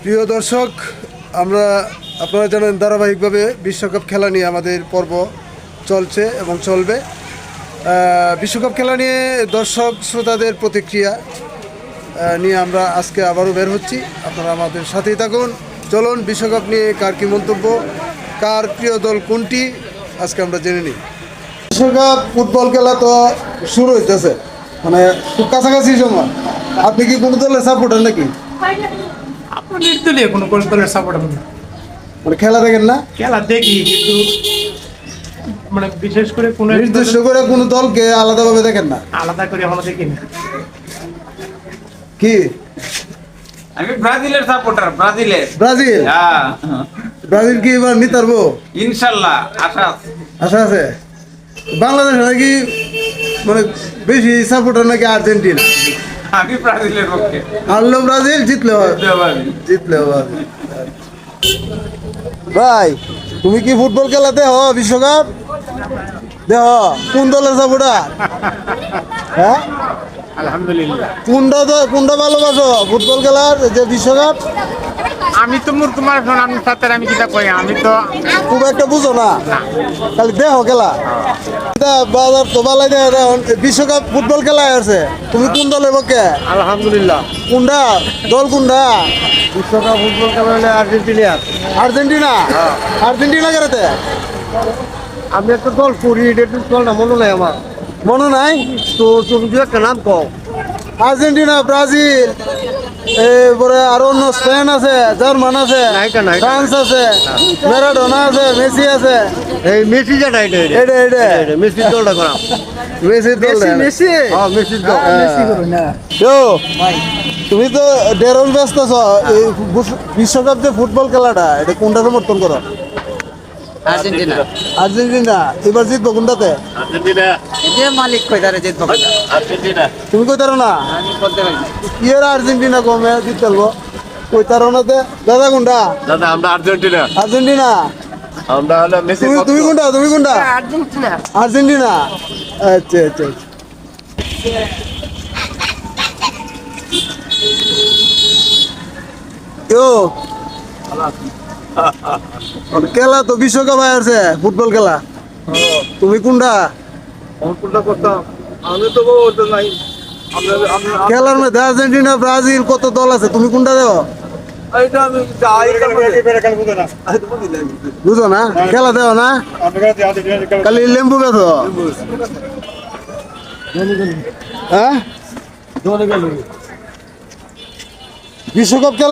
প্রিয় দর্শক, আপনারা জানেন ধারাবাহিকভাবে বিশ্বকাপ খেলা নিয়ে আমাদের পর্ব চলছে এবং চলবে। বিশ্বকাপ খেলা নিয়ে দর্শক শ্রোতাদের প্রতিক্রিয়া নিয়ে আমরা আজকে আবারও বের হচ্ছি। আপনারা আমাদের সাথেই থাকুন। চলুন বিশ্বকাপ নিয়ে কার কী মন্তব্য, কার প্রিয় দল কোনটি, আজকে আমরা জেনে নিই। বিশ্বকাপ ফুটবল খেলা তো শুরু হইতেছে, মানে খুব কাছাকাছি সময়। আপনি কি কোনো দলের সাপোর্টার নাকি? নির্দলীয় কোনো দলের সাপোর্ট আমি না। মানে খেলা দেখেন না? খেলা দেখি, কিন্তু মানে বিশেষ করে কোনো নির্দিষ্ট করে কোনো দলকে আলাদাভাবে দেখেন না? আলাদা করে আমরা দেখি না। কি? আমি ব্রাজিলের সাপোর্টার। ব্রাজিল হ্যাঁ, ব্রাজিল কি এবার নিতে পারবো? ইনশাআল্লাহ আশা আছে। আশা আছে। বাংলাদেশ নাকি মানে বেশি সাপোর্টার নাকি আর্জেন্টিনা? আমি ব্রাজিলের পক্ষে। হারলেও ব্রাজিল, জিতলেও ব্রাজিল। ভাই, তুমি কি ফুটবল খেলা দেহ? বিশ্বকাপ দেহ? কোন দলের সাপোর্টার? হ্যাঁ, আলহামদুলিল্লাহ। কোনটা ভালোবাসো ফুটবল খেলার যে বিশ্বকাপ? আমি তো তোমার আমি সাথে আমি কিতা কই, আমি তো খুব একটা বুঝো না, খালি দেহ খেলা। বাজার তো ভালো বিশ্বকাপ ফুটবল খেলা আছে। তুমি কোন দলের পক্ষে? আলহামদুলিল্লাহ। কোনটা দল? কোনটা বিশ্বকাপ ফুটবল খেলা হলে আর্জেন্টিনা? আর্জেন্টিনা কেরাতে আমি একটা দল করি, এটা দলটা মনে নাই আমার। মনে নাই তো তুমি দু একটা নাম কও। আর্জেন্টিনা, ব্রাজিল, এরপরে আরো অন্য স্পেন আছে, জার্মান আছে, ফ্রান্স আছে, ম্যারাডোনা আছে, মেসি আছে। এই মেসি যেটা এটা মেসির দলটা করা। মেসির দল। মেসি হ্যাঁ, মেসির দল। তুমি তো ডেরন ব্যস্ত আছো। এই বিশ্বকাপ যে ফুটবল খেলাটা, এটা কোনটা সমর্থন করো? আর্জেন্টিনা। আর্জেন্টিনা এবার জিতবো কোনটাতে? যে মালিক কইতারে জিতবো আর্জেন্টিনা। তুমি কই তারো না? আমি বলতে পারি ইয়ের আর্জেন্টিনা কমে জিততে পারবো। কই তারো নাতে? দাদা কোনটা? দাদা আমরা আর্জেন্টিনা। আর্জেন্টিনা। আমরা হলো মেসি। তুমি কোনটা? তুমি কোনটা? আর্জেন্টিনা। আর্জেন্টিনা। আচ্ছা আচ্ছা। খেলা তো বিশ্বকাপ আছে, ফুটবল খেলা। তুমি কোনটা? আমি তো বলতে নাই। খেলার মধ্যে আর্জেন্টিনা, ব্রাজিল কত দল আছে, তুমি কোনটা দেও? এইটা আমি যাই বুঝো না? খেলা দেও না, খালি লেম্বু বেঁধো। হ্যাঁ, বিশ্বকাপ খেলা